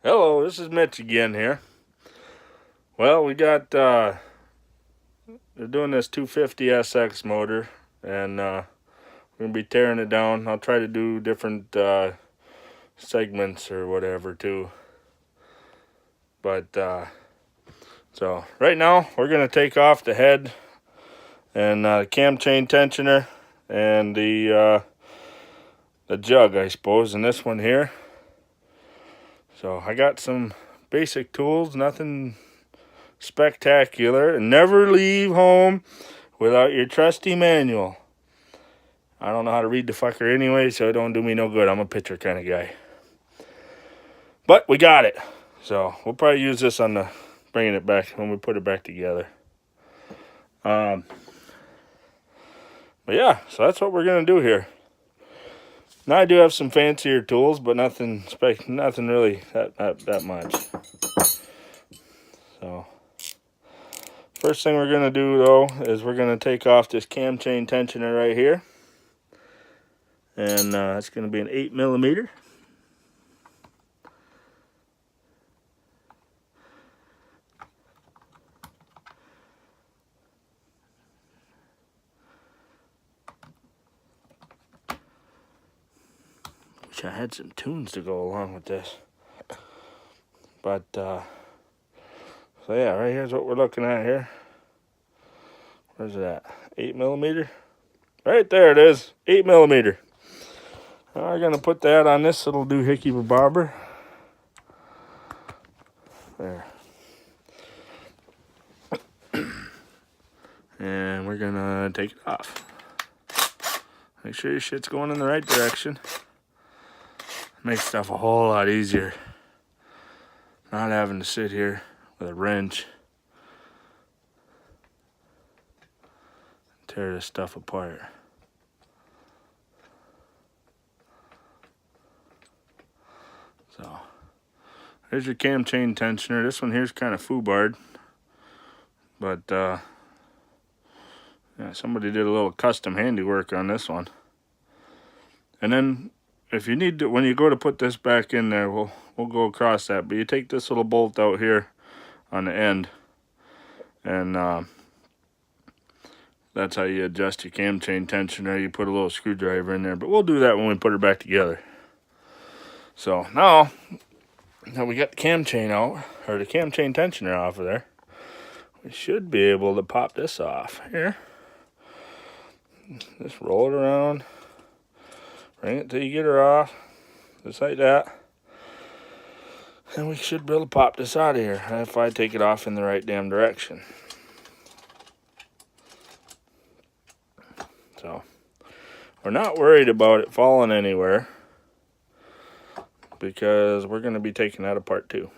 Hello, this is Mitch again here. Well, we got they're doing this 250 SX motor, and we're gonna be tearing it down. I'll try to do different segments or whatever too. But so right now we're gonna take off the head and cam chain tensioner and the jug, I suppose, and this one here. So I got some basic tools, nothing spectacular, and never leave home without your trusty manual. I don't know how to read the fucker anyway, so it don't do me no good. I'm a picture kind of guy. But we got it. So we'll probably use this on the bringing it back when we put it back together. But yeah, so that's what we're gonna do here. Now I do have some fancier tools, but nothing really that much. So first thing we're gonna do though is we're gonna take off this cam chain tensioner right here, and it's gonna be an 8mm. Wish I had some tunes to go along with this. But so yeah, right here's what we're looking at here. Where's it at? 8mm. Right there it is, 8mm. Now we're gonna put that on this little doohickey bobber. There. And we're gonna take it off. Make sure your shit's going in the right direction. Makes stuff a whole lot easier. Not having to sit here with a wrench. Tear this stuff apart. So, there's your cam chain tensioner. This one here's kind of foobarred. But, yeah, somebody did a little custom handiwork on this one. And then, if you need to, when you go to put this back in there, we'll go across that. But you take this little bolt out here on the end, and that's how you adjust your cam chain tensioner. You put a little screwdriver in there, but we'll do that when we put it back together. So now we got the cam chain out, or the cam chain tensioner off of there, we should be able to pop this off here. Just roll it around, bring it till you get her off, just like that. And we should be able to pop this out of here if I take it off in the right damn direction. So we're not worried about it falling anywhere, because we're going to be taking that apart too.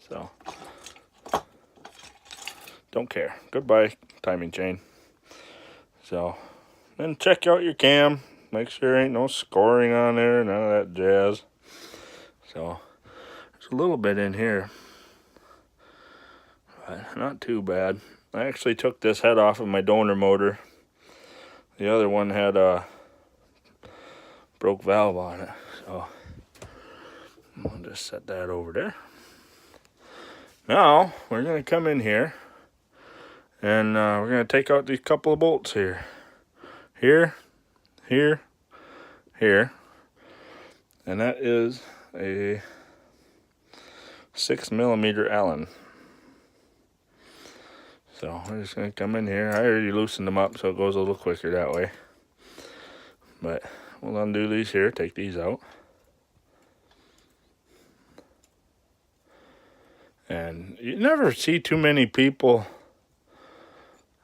So don't care. Goodbye, timing chain. So then check out your cam. Make sure there ain't no scoring on there, none of that jazz. So there's a little bit in here, but not too bad. I actually took this head off of my donor motor. The other one had a broke valve on it, so I'll just set that over there. Now we're going to come in here, and we're going to take out these couple of bolts here. Here, and that is a 6mm Allen. So we're just going to come in here. I already loosened them up so it goes a little quicker that way. But we'll undo these here, take these out. And you never see too many people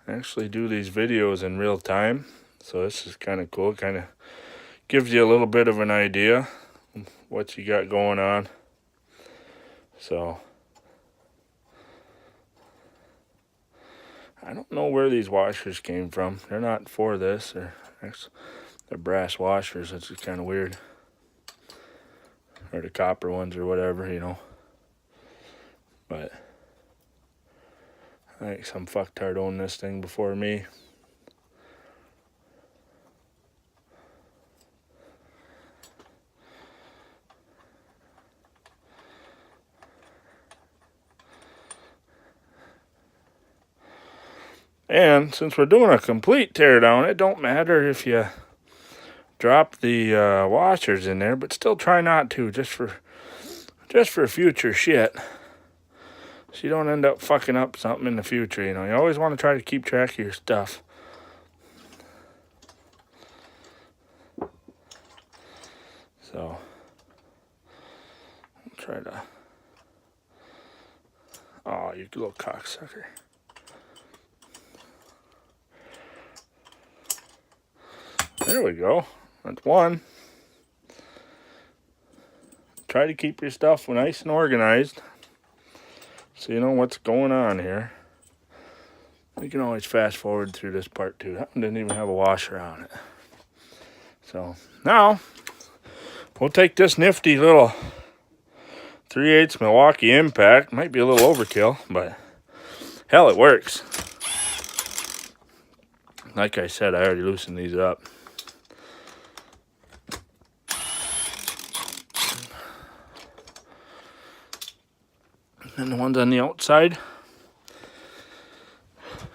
actually do these videos in real time. So this is kind of cool. Kind of gives you a little bit of an idea of what you got going on. So I don't know where these washers came from. They're not for this. They're brass washers. That's just kind of weird. Or the copper ones or whatever, you know. But I think some fucktard owned this thing before me. And since we're doing a complete tear down, it don't matter if you drop the washers in there, but still try not to, just for future shit, so you don't end up fucking up something in the future. You know, you always want to try to keep track of your stuff. So I'll try to. Oh, you little cocksucker. There we go. That's one. Try to keep your stuff nice and organized so you know what's going on here. You can always fast forward through this part too. That one didn't even have a washer on it. So now we'll take this nifty little 3/8 Milwaukee Impact. Might be a little overkill, but hell, it works. Like I said, I already loosened these up. And the ones on the outside.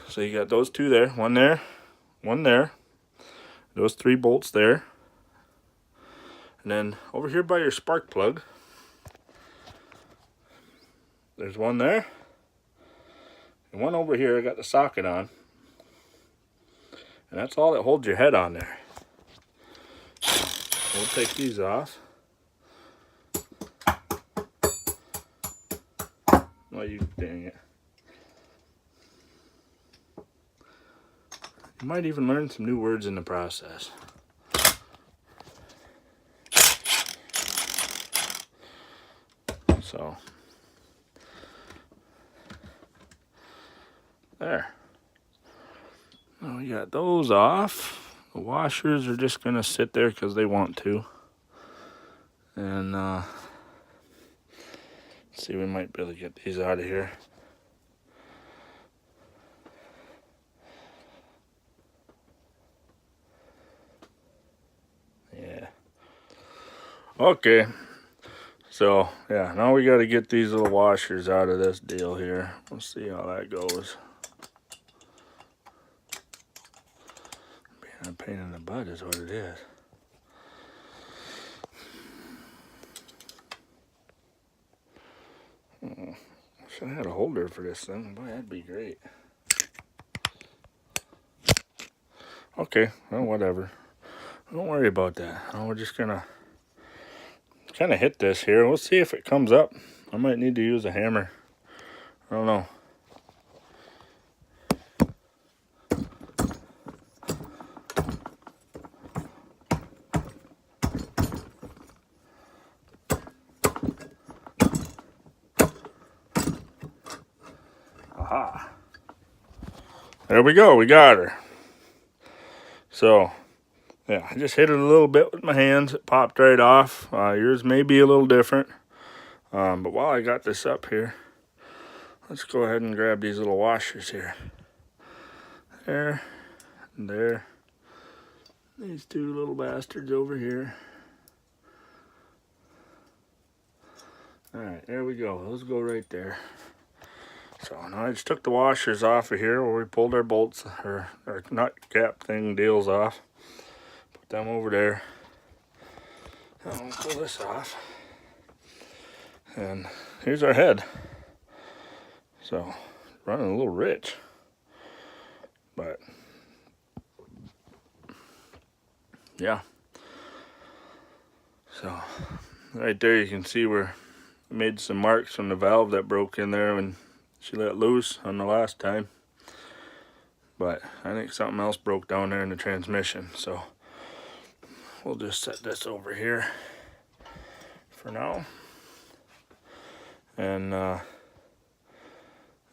So you got those two there. One there. One there. Those 3 bolts there. And then over here by your spark plug, there's one there. And one over here I got the socket on. And that's all that holds your head on there. We'll take these off. Oh, you dang it. You might even learn some new words in the process. So, there. Now we got those off. The washers are just going to sit there because they want to. And, let's see, we might be able to get these out of here. Yeah. Okay. So, yeah, now we got to get these little washers out of this deal here. We'll see how that goes. Being a pain in the butt is what it is. Should have had a holder for this thing. Boy, that'd be great. Okay, well, whatever. Don't worry about that. We're just gonna kind of hit this here. We'll see if it comes up. I might need to use a hammer. I don't know. Aha. There we go. We got her. So, yeah, I just hit it a little bit with my hands. It popped right off. Yours may be a little different. But while I got this up here, let's go ahead and grab these little washers here. There and there. These 2 little bastards over here. Alright, there we go. Those go right there. So now I just took the washers off of here where we pulled our bolts, or our nut cap thing deals off. Put them over there. Now we'll pull this off. And here's our head. So, running a little rich. But, yeah. So, right there you can see where I made some marks from the valve that broke in there when she let loose on the last time. But I think something else broke down there in the transmission. So we'll just set this over here for now. And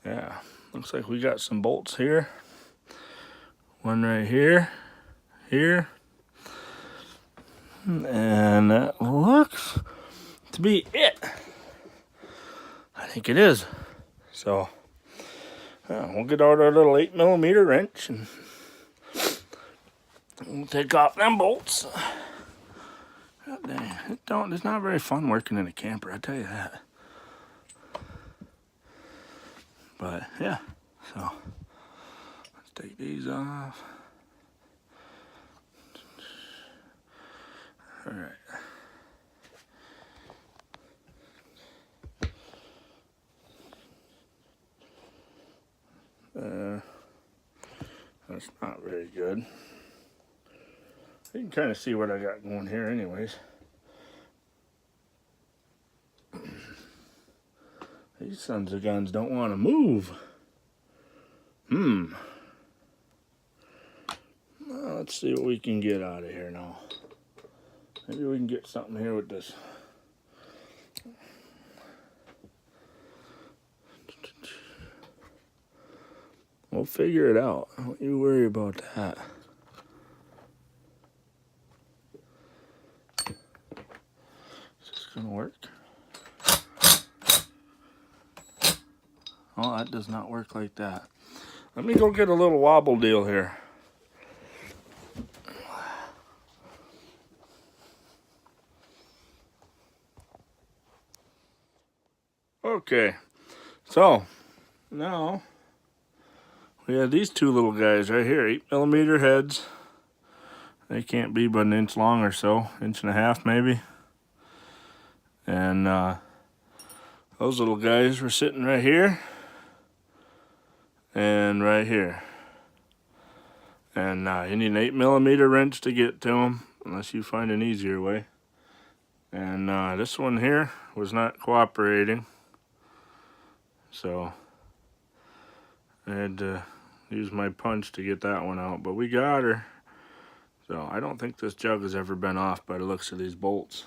yeah, looks like we got some bolts here. One right here, here. And that looks to be it. I think it is. So, we'll get out our little 8mm wrench and we'll take off them bolts. God dang, it's not very fun working in a camper, I tell you that. But, yeah, so, let's take these off. All right. That's not very good. You can kind of see what I got going here anyways. These sons of guns don't want to move. Well, let's see what we can get out of here now. Maybe we can get something here with this. We'll figure it out. Don't you worry about that. Is this gonna work? Oh, that does not work like that. Let me go get a little wobble deal here. Okay, so now we have these two little guys right here, 8mm heads. They can't be but an inch long or so, inch and a half maybe. And those little guys were sitting right here and right here. And you need an 8mm wrench to get to them, unless you find an easier way. And this one here was not cooperating, so I had to use my punch to get that one out, but we got her. So I don't think this jug has ever been off by the looks of these bolts.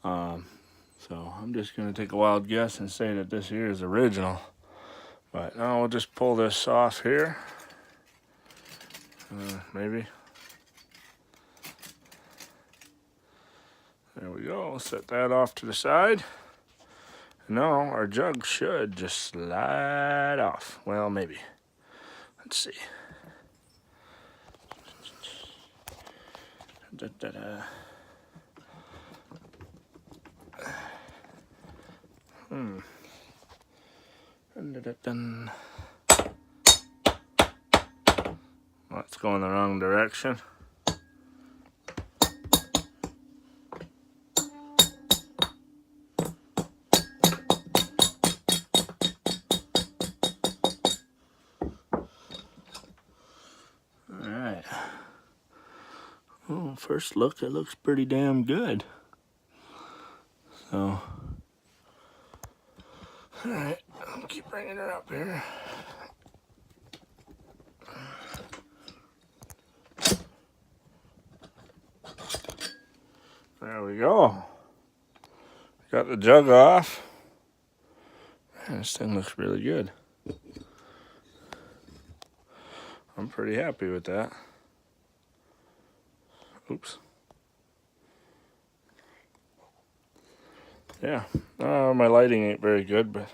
So I'm just going to take a wild guess and say that this here is original. But now we'll just pull this off here. Maybe. There we go. Set that off to the side. And now our jug should just slide off. Well, maybe. Let's see. Let's go in the wrong direction. Alright. Oh, first look, it looks pretty damn good. So, alright, I'll keep bringing her up here. There we go. Got the jug off. Man, this thing looks really good. I'm pretty happy with that. Oops. Yeah, my lighting ain't very good, but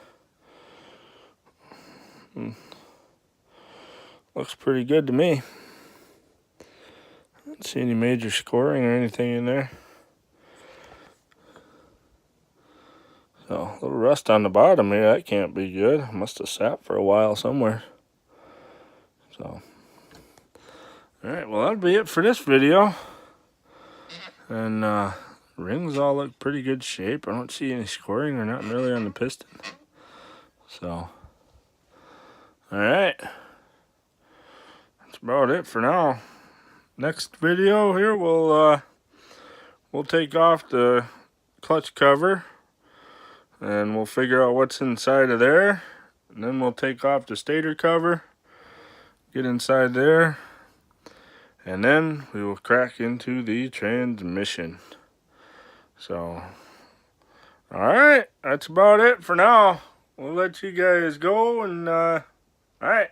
looks pretty good to me. I don't see any major scoring or anything in there. So, a little rust on the bottom here, that can't be good. Must have sat for a while somewhere. So, alright, well that'll be it for this video. And rings all look pretty good shape. I don't see any scoring or not really on the piston. So, alright. That's about it for now. Next video here, we'll take off the clutch cover. And we'll figure out what's inside of there. And then we'll take off the stator cover. Get inside there. And then we will crack into the transmission. So, alright, that's about it for now. We'll let you guys go and, alright.